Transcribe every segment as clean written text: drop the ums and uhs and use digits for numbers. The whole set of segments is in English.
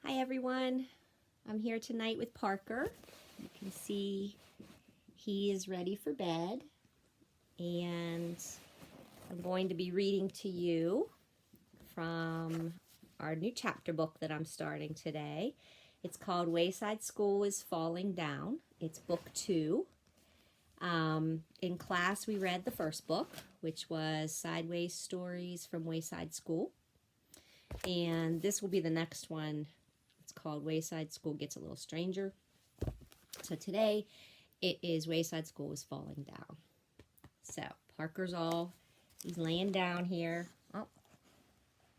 Hi everyone, I'm here tonight with Parker. You can see he is ready for bed, and I'm going to be reading to you from our new chapter book that I'm starting today. It's called Wayside School is Falling Down. It's book 2. In class we read the first book, which was Sideways Stories from Wayside School, and this will be the next one. It's called Wayside School Gets a Little Stranger. So today it is Wayside School is Falling Down. So he's laying down here. Oh,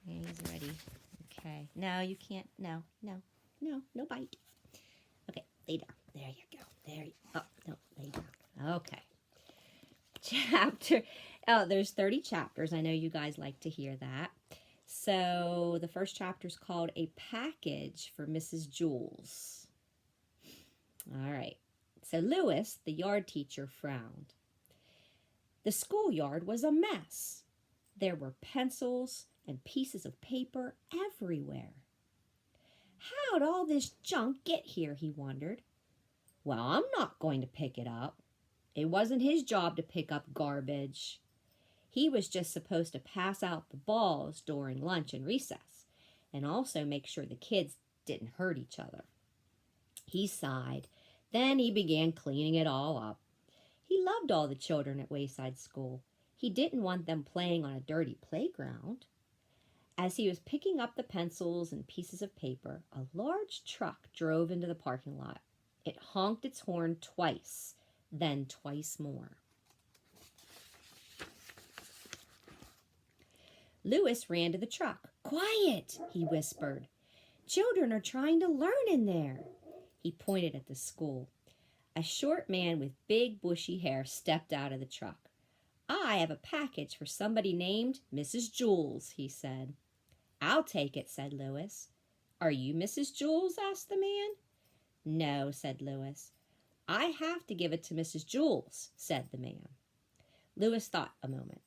and he's ready. Okay. No, you can't. No bite. Okay, lay down. There you go. No, lay down. Okay. There's 30 chapters. I know you guys like to hear that. So the first chapter is called A Package for Mrs. Jules. All right. So Lewis, the yard teacher, frowned. The schoolyard was a mess. There were pencils and pieces of paper everywhere. How'd all this junk get here, he wondered. Well, I'm not going to pick it up. It wasn't his job to pick up garbage. He was just supposed to pass out the balls during lunch and recess, and also make sure the kids didn't hurt each other. He sighed. Then he began cleaning it all up. He loved all the children at Wayside School. He didn't want them playing on a dirty playground. As he was picking up the pencils and pieces of paper, a large truck drove into the parking lot. It honked its horn twice, then twice more. Lewis ran to the truck. Quiet, he whispered. Children are trying to learn in there. He pointed at the school. A short man with big bushy hair stepped out of the truck. I have a package for somebody named Mrs. Jules, he said. I'll take it, said Lewis. Are you Mrs. Jules? Asked the man. No, said Lewis. I have to give it to Mrs. Jules, said the man. Lewis thought a moment.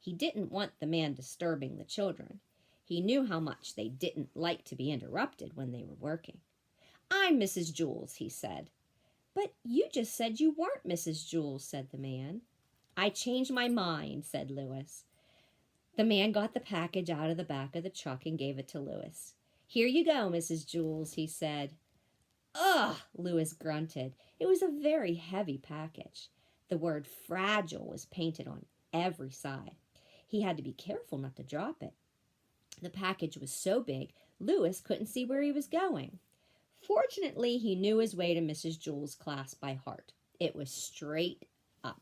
He didn't want the man disturbing the children. He knew how much they didn't like to be interrupted when they were working. I'm Mrs. Jules, he said. But you just said you weren't Mrs. Jules, said the man. I changed my mind, said Lewis. The man got the package out of the back of the truck and gave it to Lewis. Here you go, Mrs. Jules, he said. Ugh, Lewis grunted. It was a very heavy package. The word fragile was painted on every side. He had to be careful not to drop it. The package was so big, Lewis couldn't see where he was going. Fortunately, he knew his way to Mrs. Jules' class by heart. It was straight up.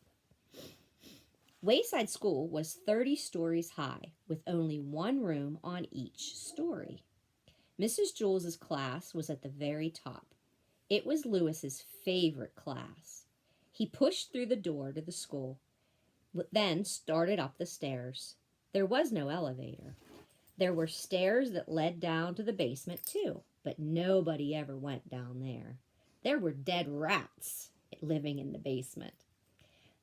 Wayside School was 30 stories high, with only one room on each story. Mrs. Jules' class was at the very top. It was Lewis's favorite class. He pushed through the door to the school, then started up the stairs. There was no elevator. There were stairs that led down to the basement, too, but nobody ever went down there. There were dead rats living in the basement.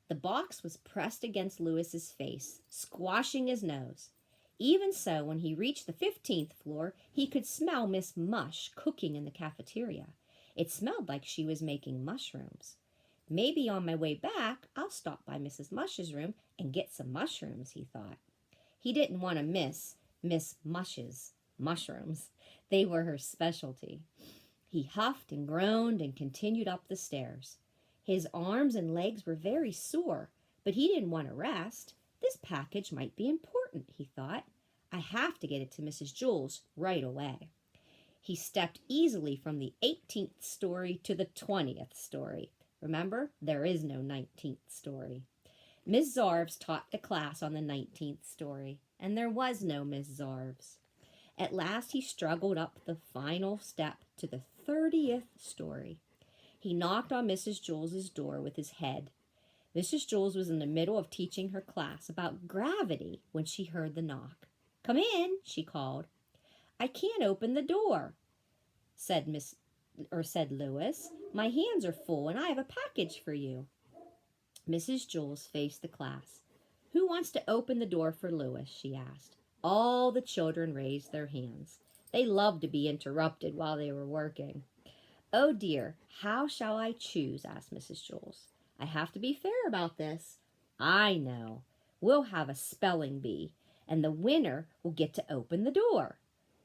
The box was pressed against Lewis's face, squashing his nose. Even so, when he reached the 15th floor, he could smell Miss Mush cooking in the cafeteria. It smelled like she was making mushrooms. Maybe on my way back, I'll stop by Mrs. Mush's room and get some mushrooms, he thought. He didn't want to miss Miss Mush's mushrooms. They were her specialty. He huffed and groaned and continued up the stairs. His arms and legs were very sore, but he didn't want to rest. This package might be important, he thought. I have to get it to Mrs. Jules right away. He stepped easily from the 18th story to the 20th story. Remember, there is no 19th story. Miss Zarves taught the class on the 19th story, and there was no Miss Zarves. At last he struggled up the final step to the 30th story. He knocked on Mrs. Jules' door with his head. Mrs. Jules was in the middle of teaching her class about gravity when she heard the knock. Come in, she called. I can't open the door, said Lewis. My hands are full and I have a package for you. Mrs. Jules faced the class. Who wants to open the door for Lewis? She asked. All the children raised their hands. They loved to be interrupted while they were working. "Oh dear, how shall I choose?" asked Mrs. Jules. "I have to be fair about this." "I know. We'll have a spelling bee, and the winner will get to open the door."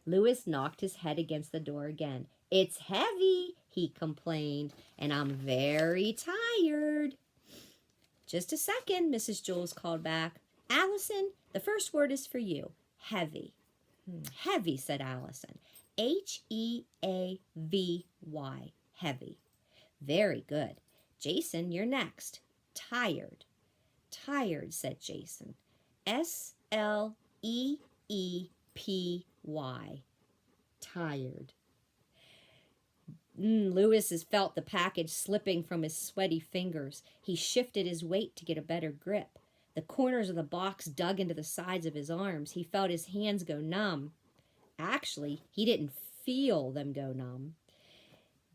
Louis knocked his head against the door again. "It's heavy," he complained, "and I'm very tired." "Just a second," Mrs. Jules called back. "Allison, the first word is for you. Heavy." "Heavy," said Allison. Heavy. Heavy. "Very good. Jason, you're next. Tired." "Tired," said Jason. Sleepy. Tired. Louis has felt the package slipping from his sweaty fingers. He shifted his weight to get a better grip. The corners of the box dug into the sides of his arms. He felt his hands go numb. Actually, he didn't feel them go numb.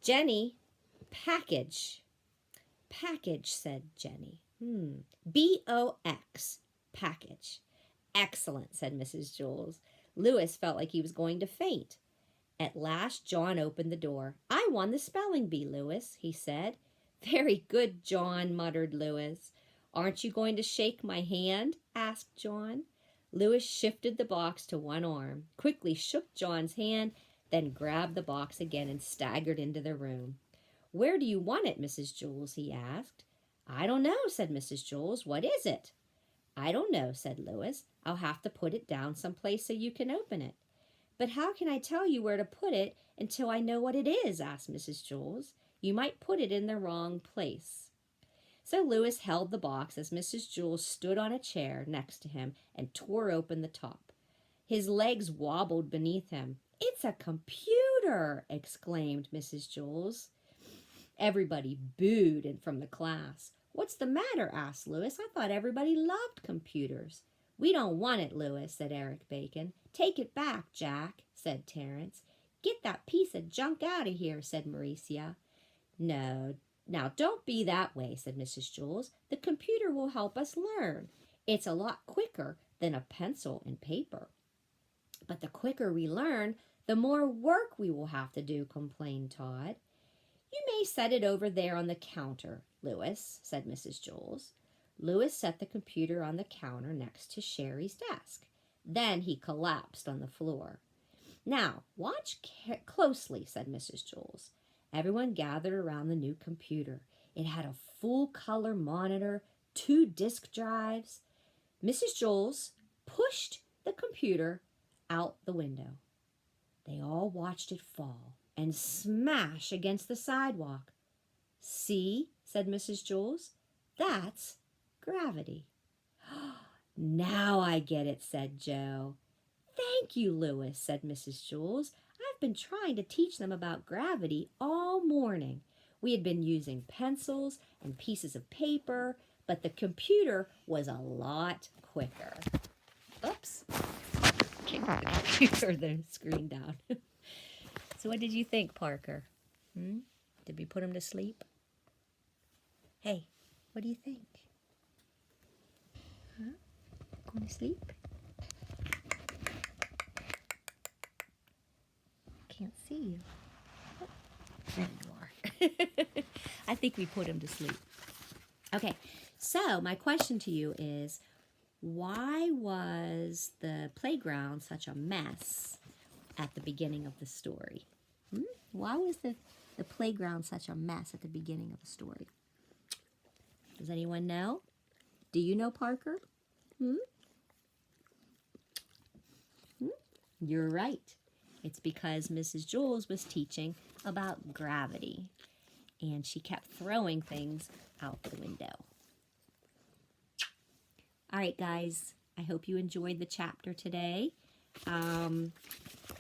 "Jenny, package." "Package," said Jenny. B-O-X, package. "Excellent," said Mrs. Jules. Louis felt like he was going to faint. At last, John opened the door. "I won the spelling bee, Louis," he said. "Very good, John," muttered Louis. "Aren't you going to shake my hand?" asked John. Louis shifted the box to one arm, quickly shook John's hand, then grabbed the box again and staggered into the room. "Where do you want it, Mrs. Jules?" he asked. "I don't know," said Mrs. Jules. "What is it?" "I don't know," said Louis. "I'll have to put it down someplace so you can open it." "But how can I tell you where to put it until I know what it is?" asked Mrs. Jules. "You might put it in the wrong place." So Louis held the box as Mrs. Jules stood on a chair next to him and tore open the top. His legs wobbled beneath him. "It's a computer!" exclaimed Mrs. Jules. Everybody booed from the class. "What's the matter?" asked Louis. "I thought everybody loved computers." "We don't want it, Louis," said Eric Bacon. "Take it back, Jack," said Terence. "Get that piece of junk out of here," said Mauricia. "No, now don't be that way," said Mrs. Jules. "The computer will help us learn. It's a lot quicker than a pencil and paper." "But the quicker we learn, the more work we will have to do," complained Todd. "You may set it over there on the counter, Louis," said Mrs. Jules. Louis set the computer on the counter next to Sherry's desk. Then he collapsed on the floor. "Now, watch closely," said Mrs. Jules. Everyone gathered around the new computer. It had a full-color monitor, 2 disk drives. Mrs. Jules pushed the computer out the window. They all watched it fall and smash against the sidewalk. "See," said Mrs. Jules, "that's gravity." "Now I get it," said Joe. "Thank you, Louis," said Mrs. Jules. "I've been trying to teach them about gravity all morning. We had been using pencils and pieces of paper, but the computer was a lot quicker." Oops. Kicked the computer, the screen down. So what did you think, Parker? Did we put him to sleep? Hey, what do you think? Huh? Going to sleep? Can't see you. Oh, there you are. I think we put him to sleep. Okay, so my question to you is, why was the playground such a mess at the beginning of the story? Why was the playground such a mess at the beginning of the story? Does anyone know? Do you know, Parker? You're right. It's because Mrs. Jules was teaching about gravity, and she kept throwing things out the window. All right, guys, I hope you enjoyed the chapter today. I'll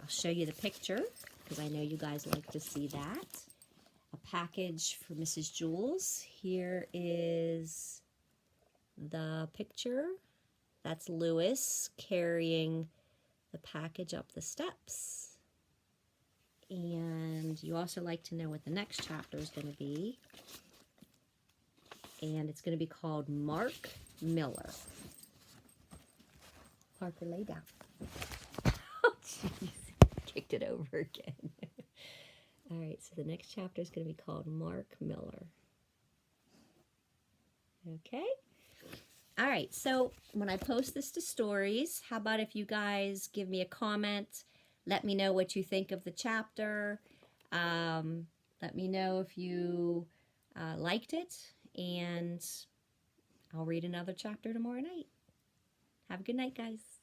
show you the picture, because I know you guys like to see that. A package for Mrs. Jules. Here is the picture. That's Louis carrying the package up the steps. And you also like to know what the next chapter is going to be. And it's going to be called Mark Miller. Parker, lay down. Oh, jeez. kicked it over again. All right, so the next chapter is going to be called Mark Miller. Okay. All right, so when I post this to stories, how about if you guys give me a comment, let me know what you think of the chapter, let me know if you liked it, and I'll read another chapter tomorrow night. Have a good night, guys.